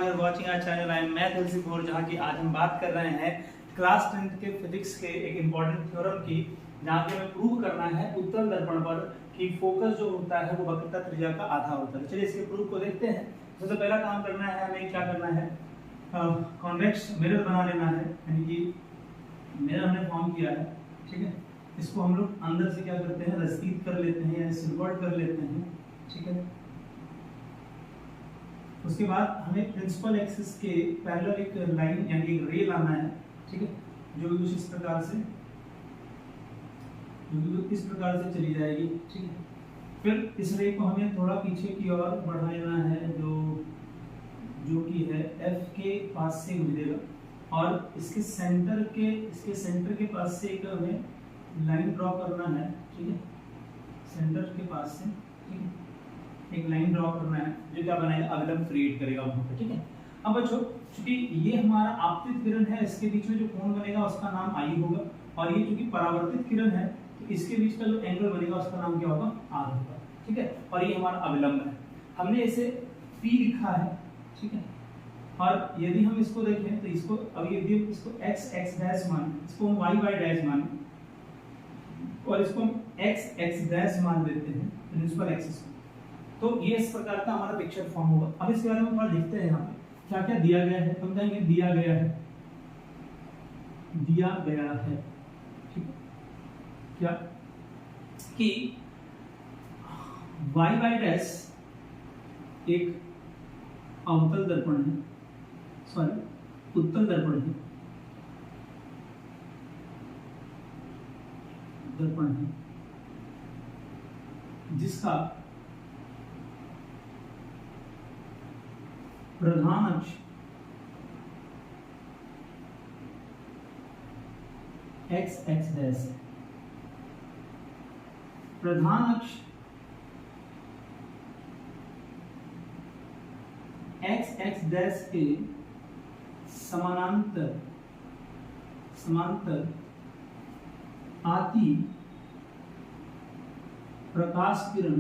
Are watching our channel. I am math LC4, जहां की आज हम बात कर रहे हैं क्लास 10th के फिजिक्स के एक इंपॉर्टेंट थ्योरम की, जहां पे हमें प्रूव करना है उत्तल दर्पण पर कि फोकस जो होता है वो वक्रता त्रिज्या का आधा होता है। चलिए इसके प्रूफ को देखते हैं। सबसे पहला काम करना है, हमें क्या करना है, कॉन्वेक्स मिरर बना लेना है, यानी कि मिरर हमने फॉर्म किया है, ठीक है। इसको हम लोग अंदर से क्या करते हैं, रस्तीत कर लेते हैं या सिलवर्ट कर लेते हैं, ठीक है। उसके बाद हमें प्रिंसिपल एक्सिस के पैरेलल एक लाइन यानी एक रे लाना है, ठीक है, जो कुछ इस प्रकार से चली जाएगी, ठीक है। फिर इस रे को हमें थोड़ा पीछे की ओर बढ़ा लेना है, जो कि है F के पास से गुजरेगा और इसके सेंटर के पास से एक हमें लाइन ड्रॉ करना है, ठीक है। सेंटर के पास से, ठीक है, एक लाइन ड्रॉ करना है जो क्या बनाएगा, अवलंब क्रिएट करेगा वहां पे, ठीक है। अब बच्चों, चूंकि ये हमारा आपतित किरण है, इसके बीच में जो कोण बनेगा उसका नाम I होगा, और ये चूंकि परावर्तित किरण है तो इसके बीच का जो एंगल बनेगा उसका नाम क्या होगा, R होगा, ठीक है। और ये हमारा अवलंब है, हमने इसे P लिखा है, ठीक है। और यदि हम इसको देखें तो इसको अब यदि इसको x डैश मान, इसको हम y डैश मान, और इसको हम x डैश मान देते हैं प्रिंसिपल एक्सिस को, तो ये इस प्रकार का हमारा पिक्चर फॉर्म होगा। अब इसके बारे में थोड़ा लिखते हैं, यहाँ पे क्या क्या दिया गया है। हम कहेंगे दिया गया है, ठीक है, क्या कि y डैश एक अवतल दर्पण है, सॉरी उत्तल दर्पण है, जिसका प्रधान अक्ष x डैश है। प्रधान अक्ष x डैश के समानांतर आती प्रकाश किरण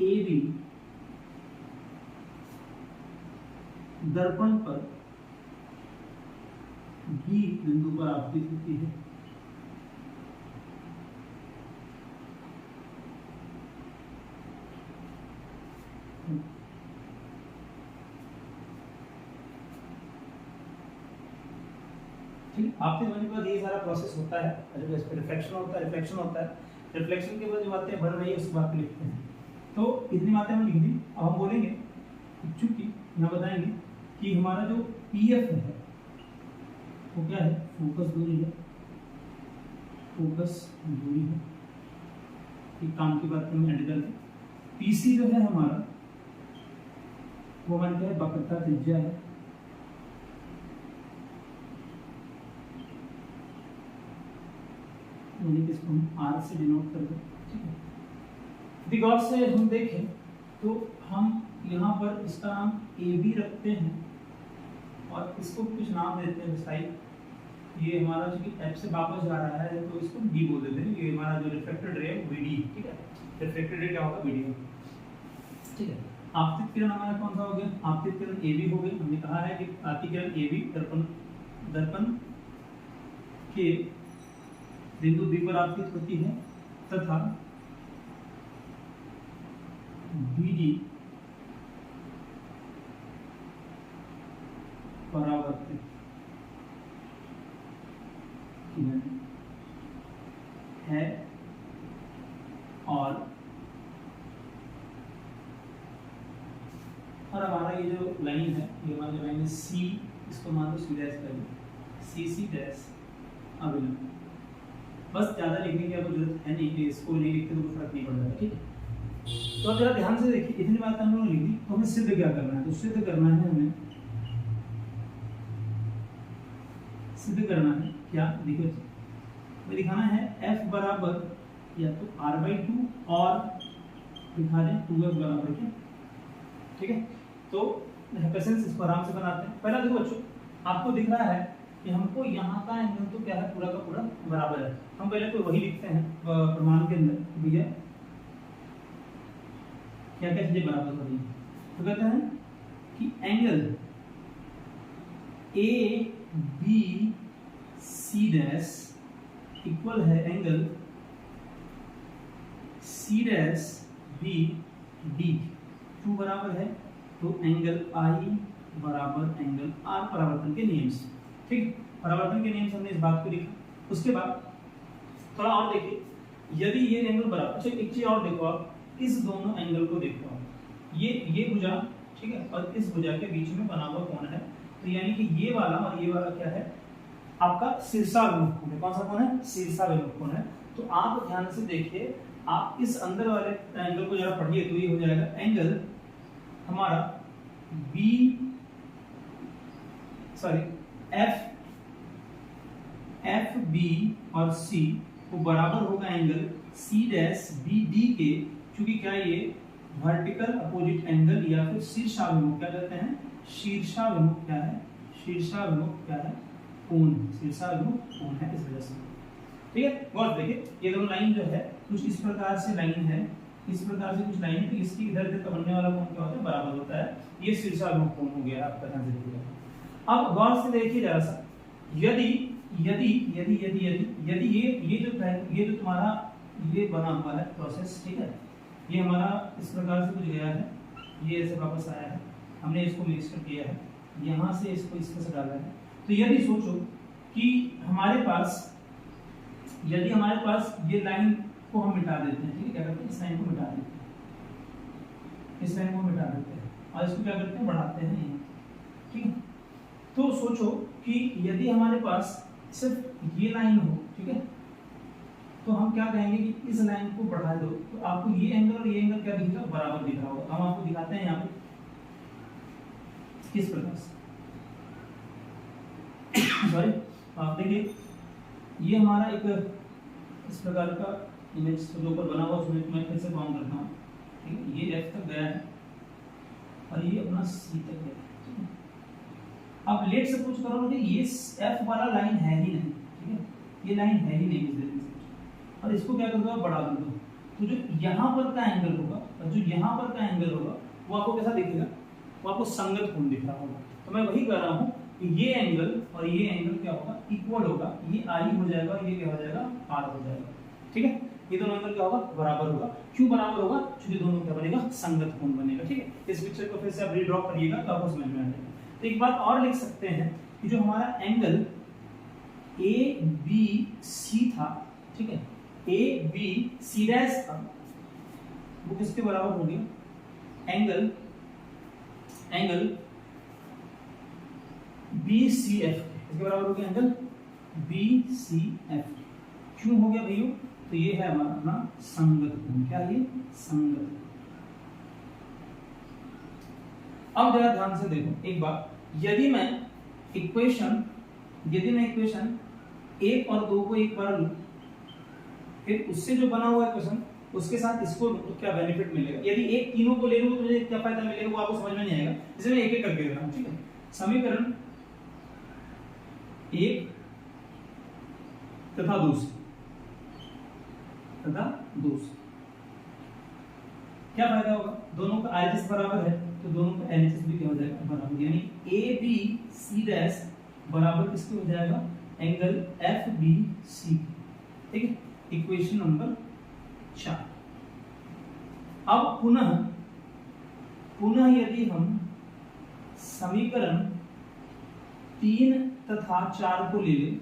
AB दर्पण पर B बिंदु पर आपतित होती है। ठीक, आपतित होने के बाद ये सारा प्रोसेस होता है, जब इस पे रिफ्लेक्शन होता है, रिफ्लेक्शन के बाद जो बातें बन रही है उस बात को लिखते हैं। तो इतनी बातें हम लिख दी। अब हम बोलेंगे, चूंकि यहाँ बताएंगे कि हमारा जो PF है वो क्या है, फोकस दूरी है, एक काम की बात हम ऐड करते हैं। PC जो है हमारा वो मान के वक्रता त्रिज्या है, यानी कि इसको हम R से डिनोट कर दें, ठीक है। यदि गौर से हम देखें तो हम यहाँ पर इसका नाम AB रखते हैं और इसको कुछ नाम देते हैं, जैसे ये हमारा जो कि F से वापस जा रहा है तो इसको D बोल देते हैं। ये हमारा जो रिफ्लेक्टेड रे है VD, ठीक है। रिफ्लेक्टेड रे क्या होगा, VD, ठीक है। आपतित किरण हमारा कौन सा हो गया, आपतित किरण AB हो गई। हमने कहा है कि आपतित किरण AB दर्पण के बिंदु B पर आपतित होती है तथा BD परावर्तित किरण है। और हमारा ये जो लाइन है, ये हमारी जो लाइन है C, इसको मान लो C डैश कर लो, CC डैश अवलंब। बस ज्यादा लिखने की आपको जरूरत है नहीं, कि इसको नहीं लिखते तो कोई फर्क नहीं पड़ता, ठीक है। तो अब जरा ध्यान से देखिए, इतनी बात हम लोगों ने लिख दी, तो हमें सिद्ध क्या करना है, तो सिद्ध करना है क्या, देखो तो दिखाना है F बराबर या तो R/2 और दिखा दें 2F बराबर क्या, ठीक है। तो पेशेंस इसको आराम से बनाते हैं। पहला देखो बच्चों, आपको दिख रहा है कि हमको यहाँ का एंगल तो क्या है, पूरा का पूरा बराबर है। हम पहले तो वही लिखते हैं प्रमाण के अंदर, भैया क्या क्या चीजें बराबर हो रही है, तो कहते हैं कि angle A B C dash equal है angle C dash B D. क्यों बराबर है? तो एंगल आई बराबर एंगल आर, परावर्तन के नियम से। ठीक, परावर्तन के नियम से हमने इस बात को लिखा। उसके बाद थोड़ा और देखिए, यदि ये एंगल बराबर, अच्छा एक चीज और देखो, आप इस दोनों एंगल को देखो, ये भुजा, ठीक है, और इस भुजा के बीच में बना हुआ कोण है, तो यानी कि ये वाला और ये वाला क्या है? आपका शीर्षाभिमुख कोण है। कौन सा कोण है? शीर्षाभिमुख कोण है। तो आप ध्यान से देखिए, आप इस अंदर वाले एंगल को जरा पढ़िए, तो ये हो जाएगा एंगल हमारा एफ बी और सी को बराबर होगा angle C dash B D के, क्योंकि क्या ये वर्टिकल अपोजिट एंगल या फिर शीर्षाभिमुख क्या कहते हैं? शीर्षाभिमुख क्या है? शीर्षाभिमुख क्या है? कोण। शीर्षाभिमुख कोण है, इस वजह से। ठीक है, गौर देखिए, ये दोनों लाइन जो है कुछ इस प्रकार से लाइन है, इस प्रकार से कुछ लाइन है, तो इसकी इधर इधर का बनने वाला कोण क्या होता है? बराबर होता है। ये शीर्षाभिमुख कोण हो गया आपका, ध्यान से देखिएगा। अब गौर से देखिए जरा सा, यदि यदि यदि यदि यदि यदि ये जो तुम्हारा ये बना हुआ है प्रोसेस, ठीक है, ये हमारा इस प्रकार से कुछ गया है, ये ऐसे वापस आया है, हमने इसको मिक्सचर किया है, यहाँ से इसको इस तरह से डाला है। तो यदि सोचो कि हमारे पास, यदि हमारे पास ये लाइन को हम मिटा देते हैं, ठीक है, क्या करते हैं? इस लाइन को मिटा देते हैं, इस लाइन को मिटा देते हैं और इसको क्या करते हैं? बढ़ाते हैं, ठीक है। तो सोचो कि यदि हमारे पास सिर्फ ये लाइन हो, ठीक है, तो हम क्या कहेंगे कि इस लाइन को बढ़ा दो, तो आपको ये एंगल और ये एंगल क्या दिखेगा? बराबर दिख रहा होगा। हम आपको दिखाते हैं यहाँ पे किस प्रकार से। सॉरी, आप देखिए, ये हमारा एक इस प्रकार का इमेज जो ऊपर बना हुआ, उसमें मैं फिर से बाउंड करता हूँ, ठीक है। ये एफ तक गया है और ये अपना सी तक गया है, ठीक है। अब लेट सपोज करो कि ये एफ वाला लाइन है ही नहीं, ठीक है, ये लाइन है ही नहीं इस तरीके से, और इसको क्या कर दो? बढ़ा दो। तो जो यहाँ पर का एंगल होगा और जो यहाँ पर का एंगल होगा वो आपको कैसा दिखेगा? वो आपको संगत कोण दिख रहा होगा। तो मैं वही कह रहा हूँ कि ये एंगल और ये एंगल क्या होगा? इक्वल होगा। ये आई हो जाएगा, ये क्या हो जाएगा? आर हो जाएगा, ठीक है। ये दोनों एंगल क्या होगा? बराबर होगा। क्यों बराबर होगा? क्योंकि दोनों क्या बनेगा? संगत कोण बनेगा, ठीक है। इस पिक्चर को फिर से आप रीड्रॉ करिएगा तो आपको समझ में आ जाएगा। तो एक बात और लिख सकते हैं कि जो हमारा एंगल ए बी सी था, ठीक है, ए बी सी डैश था, वो किसके बराबर हो गया? एंगल बी सी एफ, इसके बराबर हो गया एंगल बी सी एफ। क्यों हो गया भैया? तो ये है हमारा अपना संगत कोण। क्या ये? संगत। अब जरा ध्यान से देखो एक बात, यदि मैं इक्वेशन 1 और 2 को एक बार लूं, फिर उससे जो बना हुआ इक्वेशन उसके साथ इसको तो क्या बेनिफिट मिलेगा? यदि एक तीनों को ले लूं तो मुझे क्या फायदा मिलेगा वो आपको समझ में नहीं आएगा, इसलिए मैं एक एक करके दे रहा हूं, ठीक है। समीकरण 1 तथा 2 क्या फायदा होगा? दोनों का आरएचएस बराबर है तो दोनों का एलएचएस भी क्या हो जाएगा? बराबर। यानी ए बी सी डैश बराबर किसके हो जाएगा? एंगल एफ बी सी, ठीक है। Equation number 4। अब पुनः यदि हम समीकरण 3 तथा 4 को ले लें,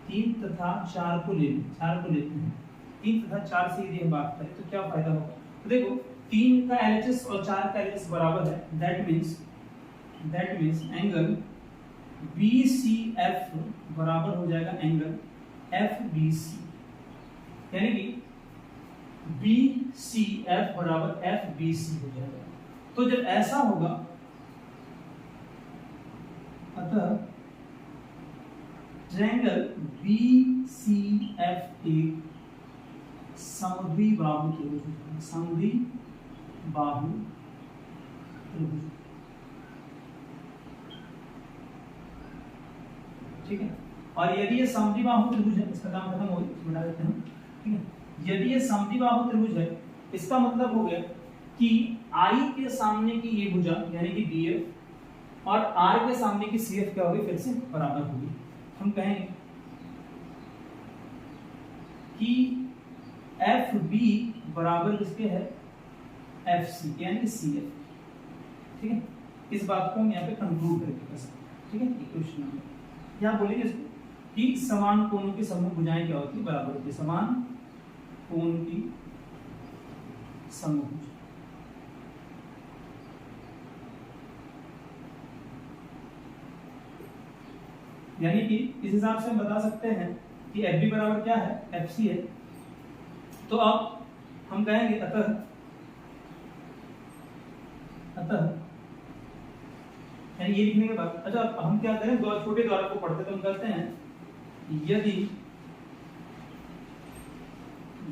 3 तथा 4 को लेते हैं, 3 तथा 4 से यदि हम बात करें तो क्या फायदा होगा? तो देखो 3 का एलएचएस और 4 का एलएचएस बराबर है, दैट मींस एंगल BCF बराबर हो जाएगा एंगल FBC, यानी कि BCF बराबर FBC हो जाएगा। तो जब ऐसा होगा, अतः ट्रायंगल BCF एक समद्विबाहु त्रिभुज है, समद्विबाहु त्रिभुज, ठीक है। और यदि ये समद्विबाहु त्रिभुज है, इसका काम खत्म हो गया, बता देते हैं, ठीक है। यदि ये समद्विबाहु त्रिभुज है, इसका मतलब हो गया कि आई के सामने की ये भुजा यानी कि BF और आर के सामने की CF क्या होगी, फिर से बराबर होगी। हम कहेंगे कि FB बराबर किसके है, FC यानी कि CF। ठीक है, इस बात को हम यहाँ पे कंक्लूड करके कर सकते हैं। ठीक है, इक्वेशन नंबर क्या बोलेंगे इसको कि समान कोणों की समूह भुजाएं क्या होती है, बराबर होती है। समान कोण की समूह भुजा, यानी कि इस हिसाब से हम बता सकते हैं कि FB बराबर क्या है, FC है। तो अब हम कहेंगे अतः यानी ये लिखने के बाद, अच्छा हम क्या करें, छोटे द्वारा को पढ़ते तो हम कहते हैं यदि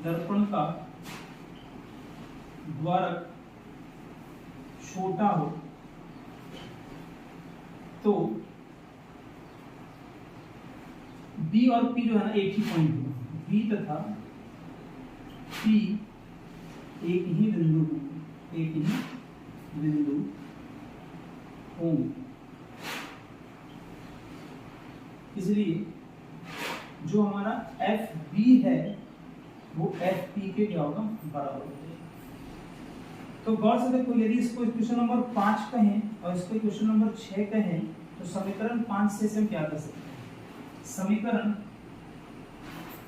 दर्पण का द्वारक छोटा हो तो B और P जो है ना एक ही पॉइंट होगा, B तथा P एक ही बिंदु होंगे। इसलिए जो हमारा FB है वो FP के क्या होगा, बराबर हो जाएगा। तो गौर से देखो, यदि इसको क्वेश्चन नंबर 5 कहें और इसको क्वेश्चन नंबर 6 कहें तो समीकरण 5 से हम क्या कर सकते हैं, समीकरण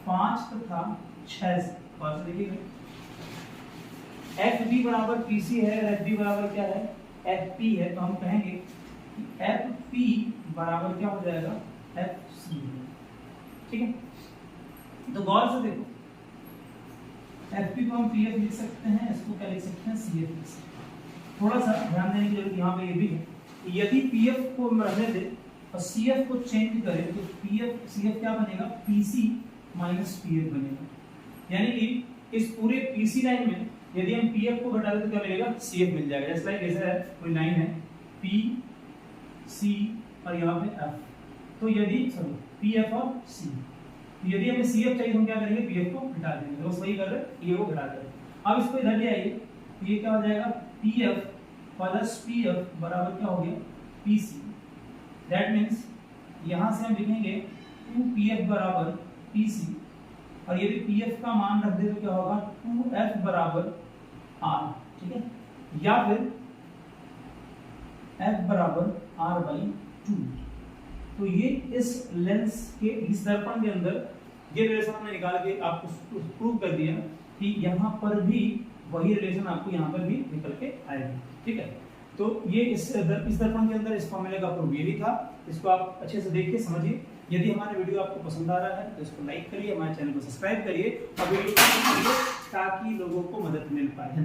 5 तथा 6 से गौर से देखिएगा, FB बराबर PC है, FB बराबर क्या है, FP है। तो हम कहेंगे कि FP बराबर क्या हो जाएगा, FC। ठीक है, तो गौर से देखो, FP को हम PF लिख सकते हैं, इसको क्या लिख सकते हैं, CF लिख सकते हैं। थोड़ा सा ध्यान देने की जरूरत यहाँ पे ये भी है, यदि PF को हम रहने दें और CF को चेंज करें तो CF क्या बनेगा, PC माइनस PF बनेगा। यानी कि इस पूरे PC लाइन में यदि हम PF को घटा दें तो क्या मिलेगा, CF मिल जाएगा। जैसे ऐसा है, कोई लाइन है PC और यहाँ पे F, तो यदि PF और C, यदि हमें CF चाहिए तो हम क्या करेंगे, PF को घटा देंगे। तो वही कर रहे हैं, ये को घटा देंगे। अब इसको इधर ले आइए, ये क्या हो जाएगा, PF प्लस PF बराबर क्या हो गया, PC। दैट मीन्स यहाँ से हम लिखेंगे 2PF बराबर PC, और यदि PF का मान रख दे तो क्या होगा, 2F बराबर R। ठीक है, या फिर F बराबर R/2। तो ये इस लेंस के, इस दर्पण के अंदर ये रिलेशन हमने निकाल के आपको प्रूव कर दिया कि यहाँ पर भी वही रिलेशन आपको यहाँ पर भी निकल के आएगा। ठीक है, तो ये इस दर्पण के अंदर इस फॉर्मूले का प्रूफ ये भी था। इसको आप अच्छे से देखिए, समझिए। यदि हमारे वीडियो आपको पसंद आ रहा है तो इसको लाइक करिए, हमारे चैनल को सब्सक्राइब करिए और वीडियो को शेयर करिए ताकि लोगों को मदद मिल पाए।